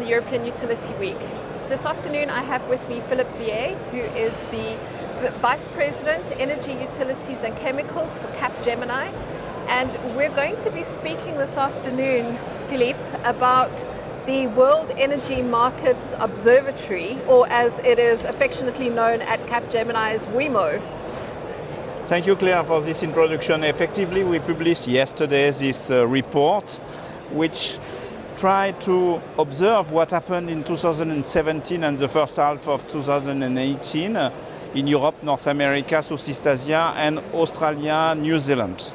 the European Utility Week. This afternoon I have with me Philippe Vie, who is the Vice President, Energy, Utilities and Chemicals for Capgemini. And we're going to be speaking this afternoon, Philippe, about the World Energy Markets Observatory, or as it is affectionately known at Capgemini as WEMO. Thank you, Claire, for this introduction. Effectively, we published yesterday this report, which tried to observe what happened in 2017 and the first half of 2018 in Europe, North America, Southeast Asia, and Australia, New Zealand.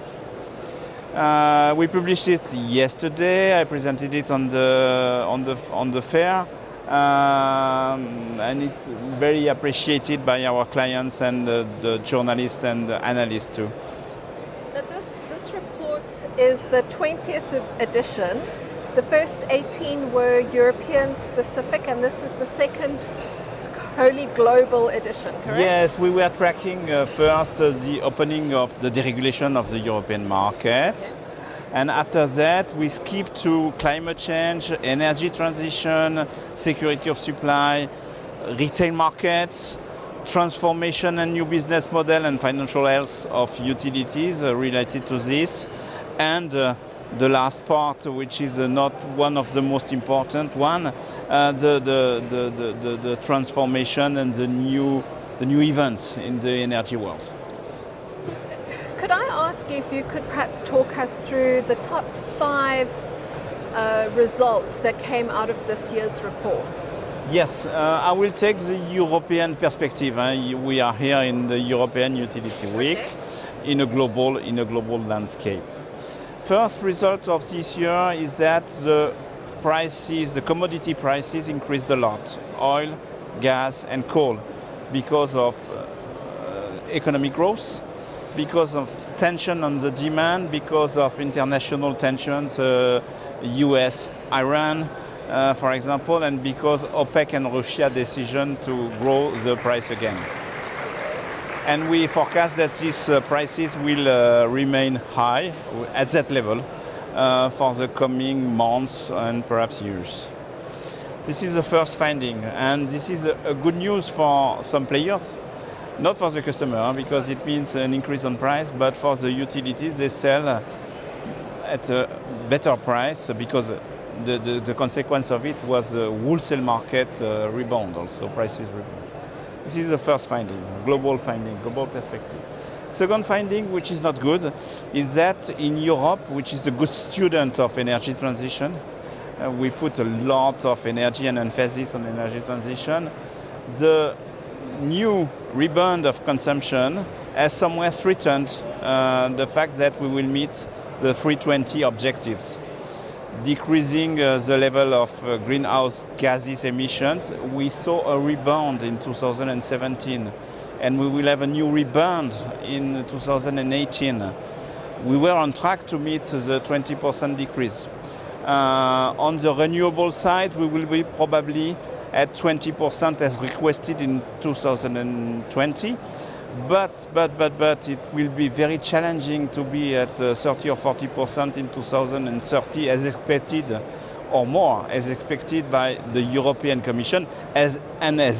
We published it yesterday. I presented it on the fair, and it's very appreciated by our clients and the journalists and the analysts too. But this report is the 20th edition. The first 18 were European specific, and this is the second wholly global edition, correct? Yes, we were tracking first the opening of the deregulation of the European market. And after that, we skipped to climate change, energy transition, security of supply, retail markets, transformation and new business model, and financial health of utilities related to this. And the last part, which is not one of the most important one, the transformation and the new events in the energy world. So, could I ask you if you could perhaps talk us through the top 5 results that came out of this year's report? Yes, I will take the European perspective. We are here in the European Utility Week, okay, in a global landscape. First result of this year is that the commodity prices increased a lot. Oil, gas and coal, because of economic growth, because of tension on the demand, because of international tensions, US, Iran, for example, and because OPEC and Russia decision to grow the price again. And we forecast that these prices will remain high at that level for the coming months and perhaps years. This is the first finding, and this is a good news for some players, not for the customer, because it means an increase on price, but for the utilities, they sell at a better price because the consequence of it was a wholesale market rebound, also prices rebound. This is the first finding, global perspective. Second finding, which is not good, is that in Europe, which is a good student of energy transition, we put a lot of energy and emphasis on energy transition. The new rebound of consumption has somewhere threatened the fact that we will meet the 320 objectives. Decreasing the level of greenhouse gases emissions. We saw a rebound in 2017, and we will have a new rebound in 2018. We were on track to meet the 20% decrease. On the renewable side, we will be probably at 20% as requested in 2020. But it will be very challenging to be at 30 or 40% in 2030 as expected, or more as expected by the European Commission as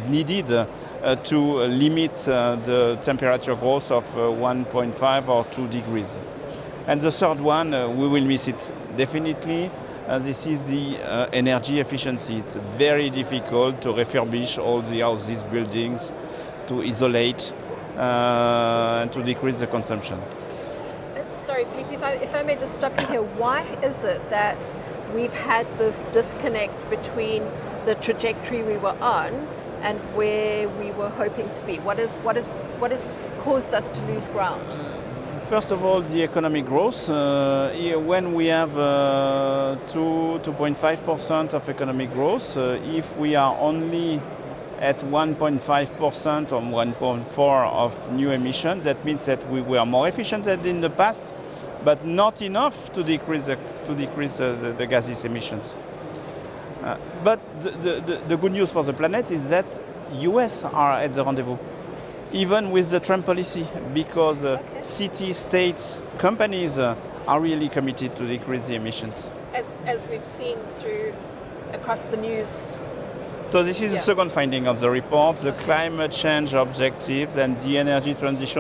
needed to limit the temperature growth of 1.5 or 2 degrees. And the third one, we will miss it definitely. This is the energy efficiency. It's very difficult to refurbish all the houses, buildings, to isolate, and to decrease the consumption. Sorry, Philippe, if I may just stop you here. Why is it that we've had this disconnect between the trajectory we were on and where we were hoping to be? What has caused us to lose ground? First of all, the economic growth. When we have 2.5% of economic growth, if we are only at 1.5% or 1.4% of new emissions, that means that we were more efficient than in the past, but not enough to decrease the gases emissions. But the good news for the planet is that US are at the rendezvous, even with the Trump policy, because cities, states, companies are really committed to decrease the emissions. As we've seen through across the news. So this is the Yeah. second finding of the report, the climate change objectives and the energy transition